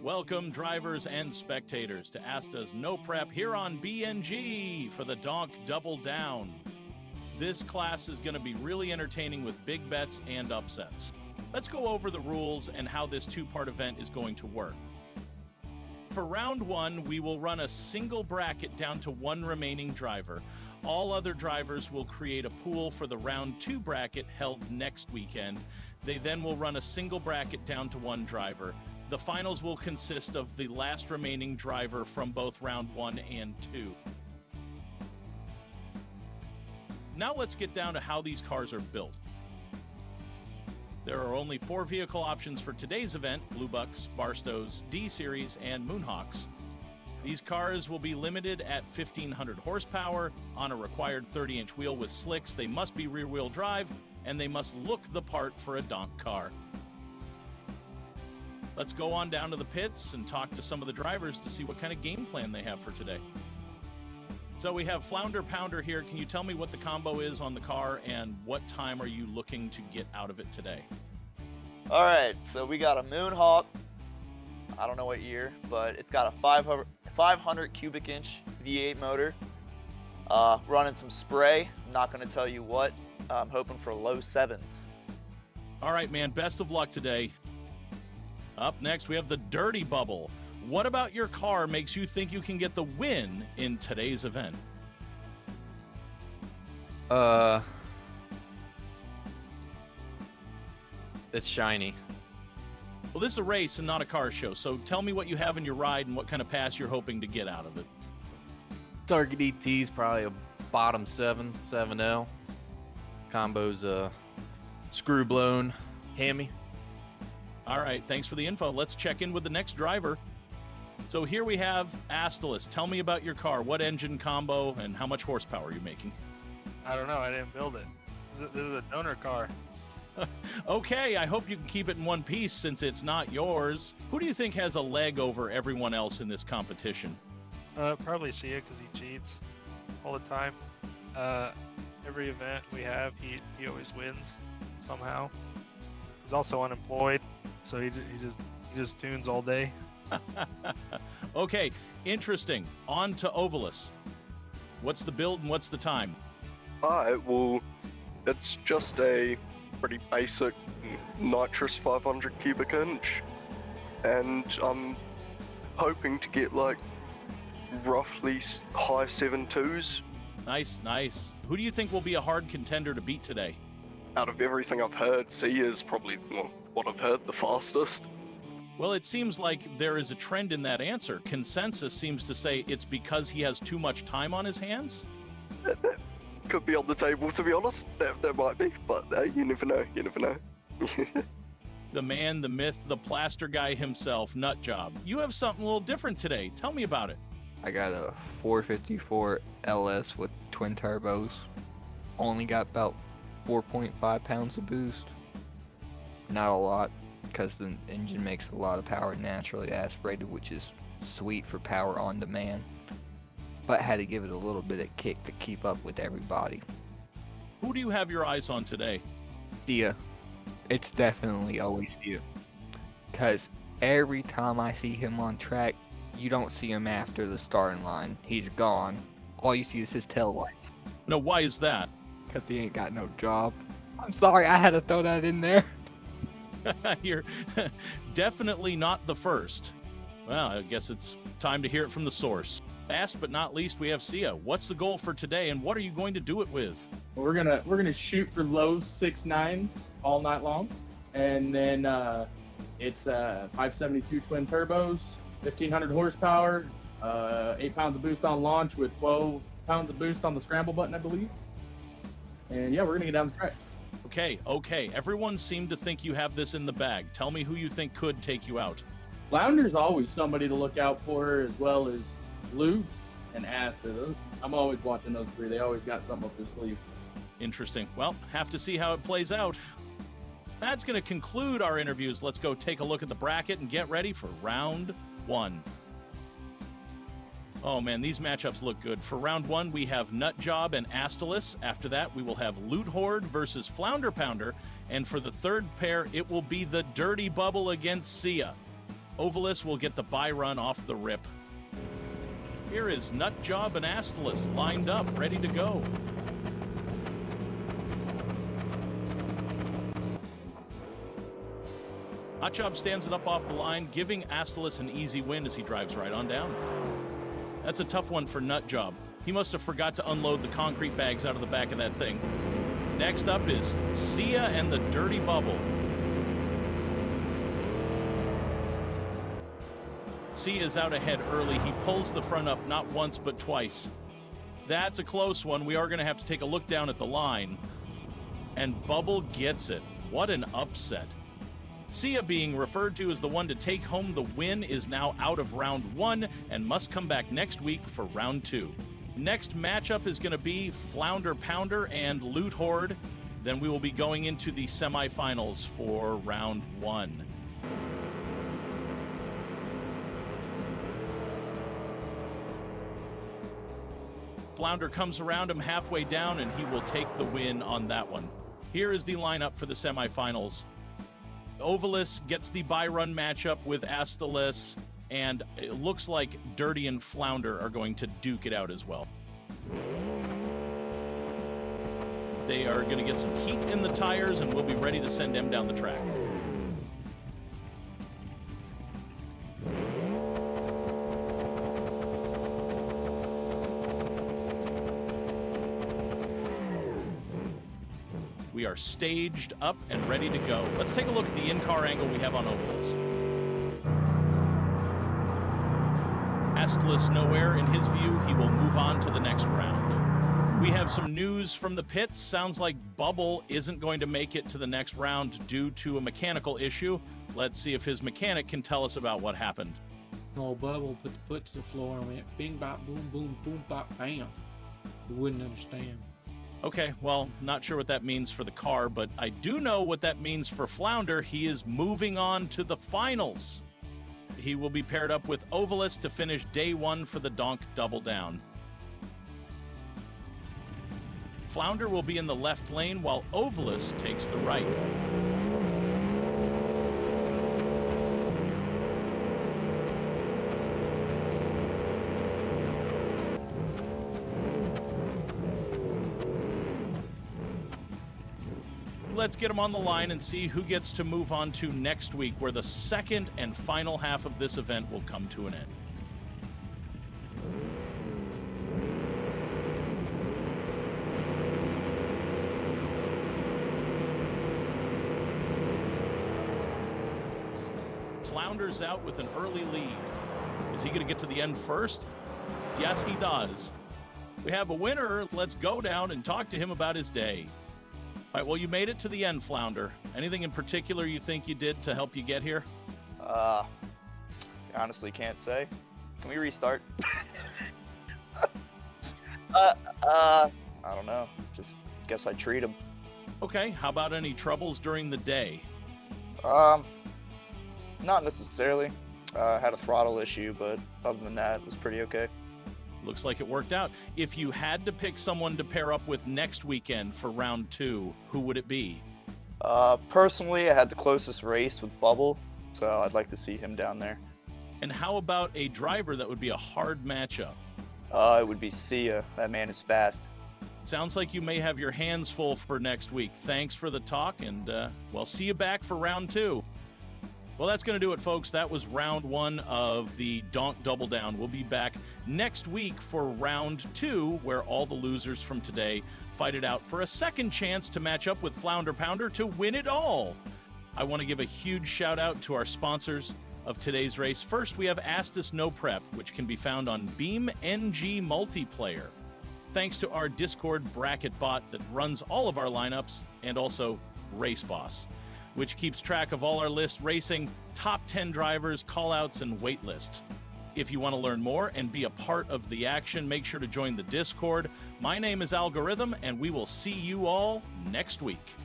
Welcome, drivers and spectators, to Astas No Prep here on BeamNG for the Donk Double Down. This class is going to be really entertaining with big bets and upsets. Let's go over the rules and how this two-part event is going to work. For round one, we will run a single bracket down to one remaining driver. All other drivers will create a pool for the round two bracket held next weekend. They then will run a single bracket down to one driver. The finals will consist of the last remaining driver from both round one and two. Now let's get down to how these cars are built. There are only 4 vehicle options for today's event: Blue Bucks, Barstows, D-Series, and Moonhawks. These cars will be limited at 1,500 horsepower on a required 30-inch wheel with slicks. They must be rear-wheel drive, and they must look the part for a donk car. Let's go on down to the pits and talk to some of the drivers to see what kind of game plan they have for today. So we have Flounder Pounder here. Can you tell me what the combo is on the car and what time are you looking to get out of it today? All right, so we got a Moonhawk. I don't know what year, but it's got a 500 cubic inch V8 motor. Running some spray. I'm not going to tell you what. I'm hoping for low 7s. All right, man. Best of luck today. Up next, we have the Dirty Bubble. What about your car makes you think you can get the win in today's event? It's shiny. Well, this is a race and not a car show, so tell me what you have in your ride and what kind of pass you're hoping to get out of it. Target ET's probably a bottom 7L. Combo's screw blown Hemi. All right, thanks for the info. Let's check in with the next driver. So here we have Astas. Tell me about your car. What engine combo and how much horsepower are you making? I don't know. I didn't build it. This is a donor car. Okay, I hope you can keep it in one piece since it's not yours. Who do you think has a leg over everyone else in this competition? Probably Sia because he cheats all the time. Every event we have, he always wins somehow. He's also unemployed, so he just tunes all day. Okay, interesting. On to Ovalus. What's the build and what's the time? Alright, well, it's just a pretty basic nitrous 500 cubic inch, and I'm hoping to get like roughly high 7.2s. Nice, nice. Who do you think will be a hard contender to beat today? Out of everything I've heard, C is probably, well, what I've heard, the fastest. Well, it seems like there is a trend in that answer. Consensus seems to say it's because he has too much time on his hands. That could be on the table, to be honest. There might be, but you never know, you never know. The man, the myth, the plaster guy himself, Nutjob. You have something a little different today. Tell me about it. I got a 454 LS with twin turbos. Only got about 4.5 pounds of boost. Not a lot, because the engine makes a lot of power naturally aspirated, which is sweet for power on demand. But had to give it a little bit of kick to keep up with everybody. Who do you have your eyes on today? Sia. It's definitely always Sia. Because every time I see him on track, you don't see him after the starting line. He's gone. All you see is his tail lights. No, why is that? Because he ain't got no job. I'm sorry, I had to throw that in there. You're definitely not the first. Well, I guess it's time to hear it from the source. Last but not least, we have Sia. What's the goal for today, and what are you going to do it with? We're gonna shoot for low 6.9s all night long, and then it's 572 twin turbos, 1,500 horsepower, 8 pounds of boost on launch with 12 pounds of boost on the scramble button, I believe. And yeah, we're gonna get down the track. Okay. Everyone seemed to think you have this in the bag. Tell me who you think could take you out. Flounder's always somebody to look out for, as well as Lutz and Astas. I'm always watching those three. They always got something up their sleeve. Interesting. Well, have to see how it plays out. That's going to conclude our interviews. Let's go take a look at the bracket and get ready for round one. Oh man, these matchups look good. For round one, we have Nutjob and Astas. After that, we will have Loot Horde versus Flounder Pounder. And for the third pair, it will be the Dirty Bubble against Sia. Ovalis will get the bye run off the rip. Here is Nutjob and Astas lined up, ready to go. Nutjob stands it up off the line, giving Astas an easy win as he drives right on down. That's a tough one for Nutjob. He must have forgot to unload the concrete bags out of the back of that thing. Next up is Sia and the Dirty Bubble. Sia is out ahead early. He pulls the front up not once but twice. That's a close one. We are going to have to take a look down at the line. And Bubble gets it. What an upset. Sia, being referred to as the one to take home the win, is now out of round 1 and must come back next week for round 2. Next matchup is going to be Flounder Pounder and Loot Horde. Then we will be going into the semifinals for round 1. Flounder comes around him halfway down, and he will take the win on that one. Here is the lineup for the semifinals. Ovalis gets the bye run matchup with Astas, and it looks like Dirty and Flounder are going to duke it out as well. They are going to get some heat in the tires, and we'll be ready to send them down the track. We are staged up and ready to go. Let's take a look at the in-car angle we have on Ovalis. Astas nowhere. In his view, he will move on to the next round. We have some news from the pits. Sounds like Bubble isn't going to make it to the next round due to a mechanical issue. Let's see if his mechanic can tell us about what happened. No, Bubble put the foot to the floor and went bing, bop, boom, boom, boom, bop, bam. You wouldn't understand. Okay, well, not sure what that means for the car, but I do know what that means for Flounder. He is moving on to the finals. He will be paired up with Ovalis to finish day 1 for the Donk Double Down. Flounder will be in the left lane while Ovalis takes the right. Let's get him on the line and see who gets to move on to next week, where the second and final half of this event will come to an end. Flounder's out with an early lead. Is he going to get to the end first? Yes, he does. We have a winner. Let's go down and talk to him about his day. All right, well, you made it to the end, Flounder. Anything in particular you think you did to help you get here? I honestly can't say. Can we restart? I don't know. Just guess I treat him. Okay, how about any troubles during the day? Not necessarily. Had a throttle issue, but other than that, it was pretty okay. Looks like it worked out. If you had to pick someone to pair up with next weekend for round 2, who would it be? Personally, I had the closest race with Bubble, so I'd like to see him down there. And how about a driver that would be a hard matchup? It would be Sia. That man is fast. Sounds like you may have your hands full for next week. Thanks for the talk, and we'll see you back for round 2. Well, that's going to do it, folks. That was round 1 of the Donk Double Down. We'll be back next week for round 2, where all the losers from today fight it out for a second chance to match up with Flounder Pounder to win it all. I want to give a huge shout out to our sponsors of today's race. First, we have Astas No Prep, which can be found on BeamNG Multiplayer. Thanks to our Discord bracket bot that runs all of our lineups, and also Race Boss, which keeps track of all our list racing, top 10 drivers, callouts, and wait list. If you want to learn more and be a part of the action, make sure to join the Discord. My name is Algorithm, and we will see you all next week.